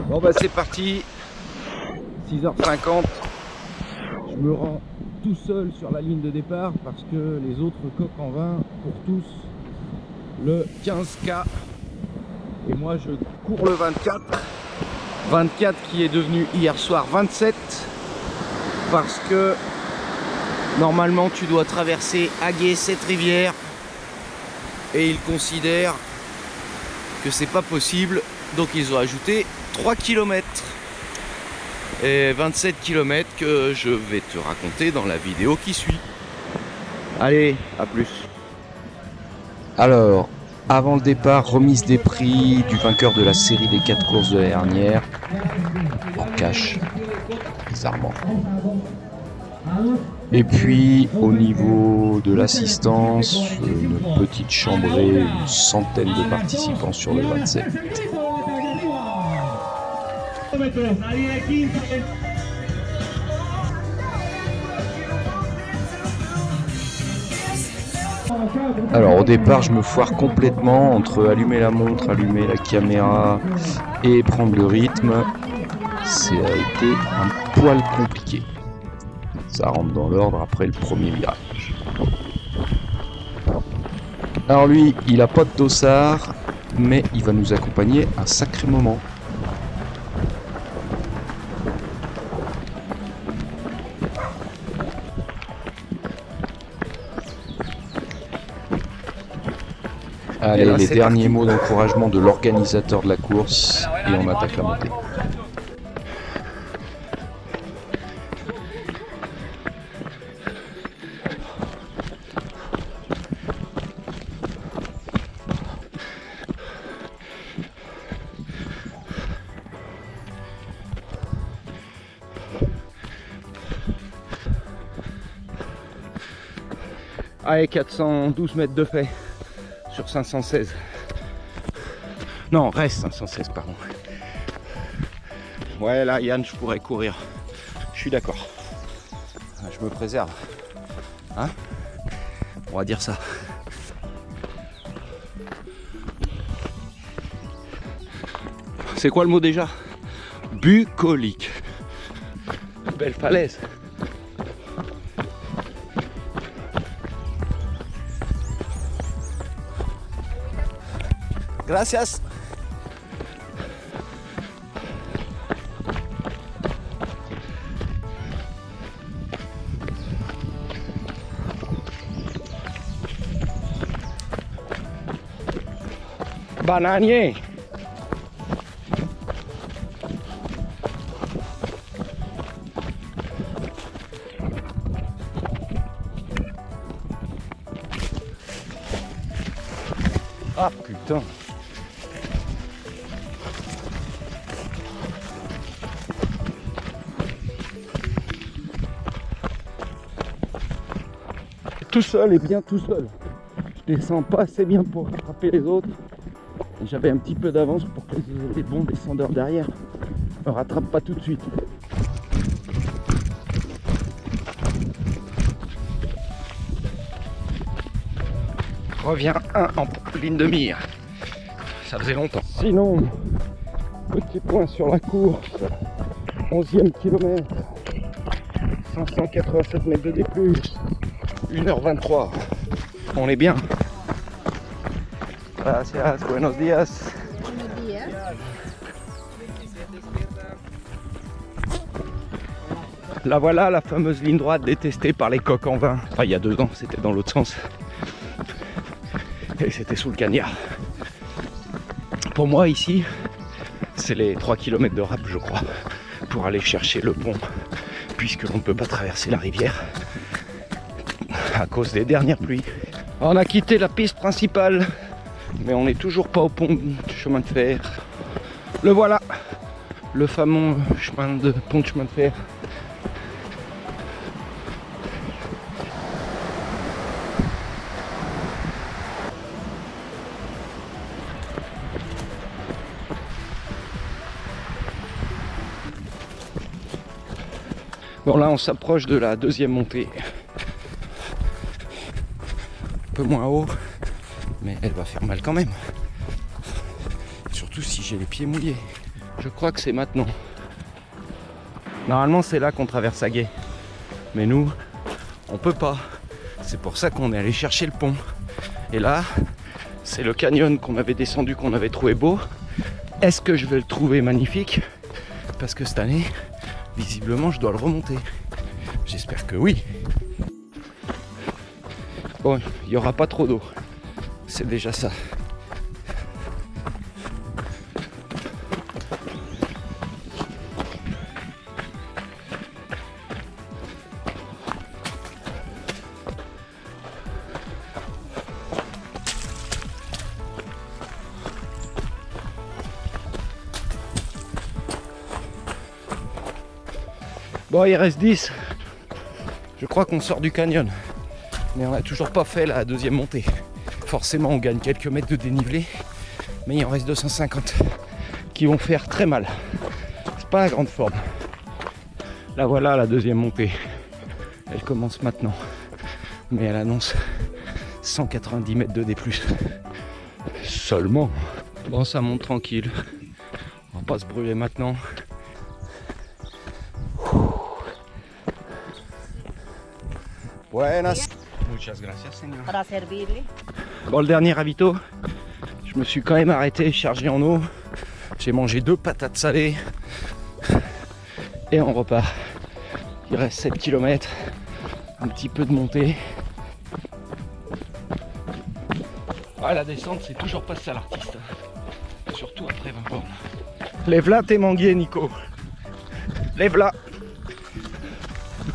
Bon bah c'est parti, 6h50, je me rends tout seul sur la ligne de départ parce que les autres coqs en vin courent tous le 15K et moi je cours le 24 qui est devenu hier soir 27 parce que normalement tu dois traverser Aguet cette rivière et ils considèrent que c'est pas possible, donc ils ont ajouté 3 km et 27 km que je vais te raconter dans la vidéo qui suit. Allez, à plus. Alors, avant le départ, remise des prix du vainqueur de la série des 4 courses de l'année dernière en cash, bizarrement. Et puis au niveau de l'assistance, une petite chambrée, une centaine de participants sur le 27. Alors au départ je me foire complètement entre allumer la montre, allumer la caméra et prendre le rythme. Ça a été un poil compliqué. Ça rentre dans l'ordre après le premier virage. Alors lui, il a pas de dossard, mais il va nous accompagner un sacré moment. Allez, là, les derniers mots d'encouragement de l'organisateur de la course et on attaque la montée. Allez, 412 mètres de fait sur 516. Non, reste 516, pardon. Ouais, là, Yann, je pourrais courir. Je suis d'accord. Je me préserve. Hein? On va dire ça. C'est quoi le mot déjà? Bucolique. Belle falaise. Gracias. Bananier. Ah putain. Tout seul et bien tout seul. Je descends pas assez bien pour rattraper les autres. J'avais un petit peu d'avance pour que les bons descendeurs derrière ne me rattrapent pas tout de suite. Reviens 1 en ligne de mire. Ça faisait longtemps. Sinon, petit point sur la course. 11e kilomètre. 587 mètres de D+. 1h23. On est bien. Gracias, buenos días. Buenos días. La voilà, la fameuse ligne droite détestée par les coqs en vin. Enfin, il y a 2 ans, c'était dans l'autre sens. Et c'était sous le cagnard. Pour moi, ici, c'est les 3 km de rap, je crois, pour aller chercher le pont, puisque l'on ne peut pas traverser la rivière à cause des dernières pluies. On a quitté la piste principale, mais on n'est toujours pas au pont du chemin de fer. Le voilà, le fameux pont de chemin de fer. Bon, là on s'approche de la 2e montée. Un peu moins haut, mais elle va faire mal quand même. Surtout si j'ai les pieds mouillés. Je crois que c'est maintenant. Normalement c'est là qu'on traverse à Gay. Mais nous, on peut pas. C'est pour ça qu'on est allé chercher le pont. Et là, c'est le canyon qu'on avait descendu, qu'on avait trouvé beau. Est-ce que je vais le trouver magnifique? Parce que cette année, visiblement, je dois le remonter. J'espère que oui. Bon, il n'y aura pas trop d'eau. C'est déjà ça. Bon, il reste 10. Je crois qu'on sort du canyon. Mais on n'a toujours pas fait la deuxième montée. Forcément, on gagne quelques mètres de dénivelé. Mais il en reste 250 qui vont faire très mal. C'est pas la grande forme. Là, voilà la deuxième montée. Elle commence maintenant. Mais elle annonce 190 mètres de D+. Seulement. Bon, ça monte tranquille. On va pas se brûler maintenant. Buenas. Muchas gracias, señor. Para servirle. Bon, le dernier ravito, je me suis quand même arrêté, chargé en eau. J'ai mangé 2 patates salées. Et on repart. Il reste 7 km. Un petit peu de montée. Ah, la descente, c'est toujours pas ça l'artiste. Surtout après 20 bornes. Lève-la tes manguiers, Nico. Lève-la.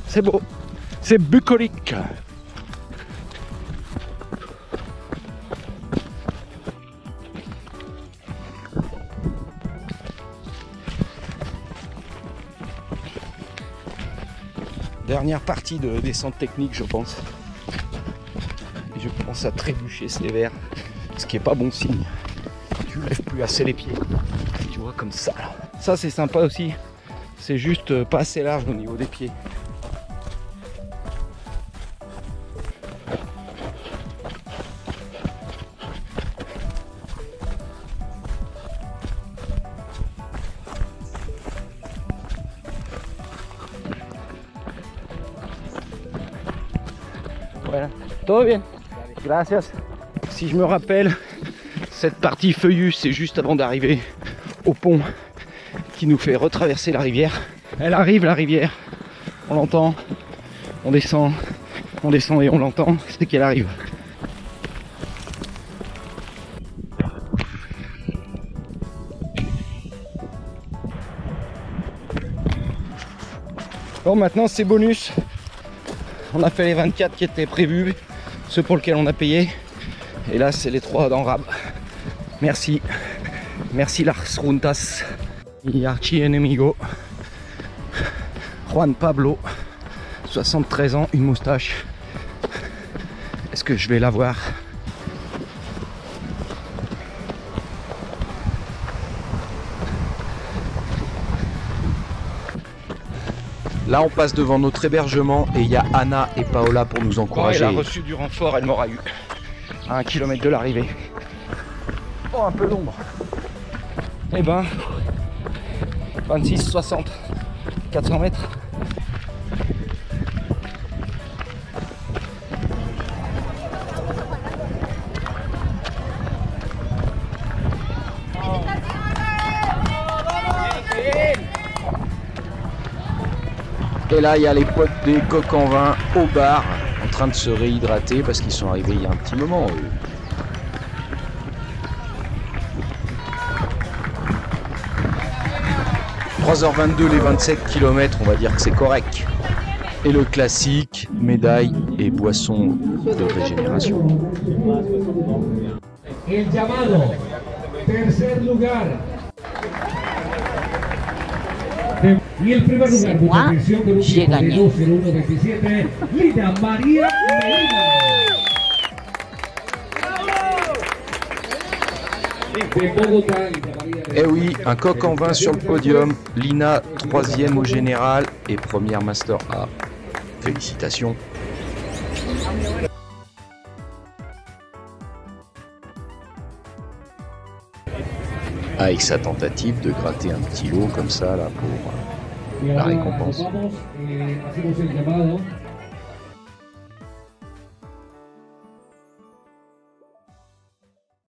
C'est beau. C'est bucolique. Dernière partie de descente technique, je pense. Et je commence à trébucher sévère, ce qui est pas bon signe. Quand tu lèves plus assez les pieds, tu vois, comme ça. Ça, c'est sympa aussi. C'est juste pas assez large au niveau des pieds. Voilà, tout bien. Gracias. Si je me rappelle, cette partie feuillue, c'est juste avant d'arriver au pont qui nous fait retraverser la rivière. Elle arrive, la rivière. On l'entend. On descend et on l'entend. C'est qu'elle arrive. Bon, maintenant c'est bonus. On a fait les 24 qui étaient prévus, ceux pour lesquels on a payé. Et là, c'est les 3 dans Rab. Merci. Merci Las Runtas. Y archi-enemigo. Juan Pablo. 73 ans, une moustache. Est-ce que je vais l'avoir? Là, on passe devant notre hébergement et il y a Anna et Paola pour nous encourager. Elle a reçu du renfort, elle m'aura eu à 1 km de l'arrivée. Oh, un peu d'ombre. Eh ben, 26, 60, 400 mètres. Et là, il y a les potes des coqs en vin au bar en train de se réhydrater parce qu'ils sont arrivés il y a un petit moment. Eux. « 3h22 les 27 km, on va dire que c'est correct. Et le classique, médaille et boisson de régénération. El llamado, tercer lugar. Y el primer lugar de posición de un tiempo de 2:01:27, Lina María Medina. De Bogotá, Lina María Medina. Eh oui, un coq en vin sur le podium. Lina, 3e au général et première Master A. Félicitations. avec sa tentative de gratter un petit lot comme ça là pour la récompense. Hacemos el llamado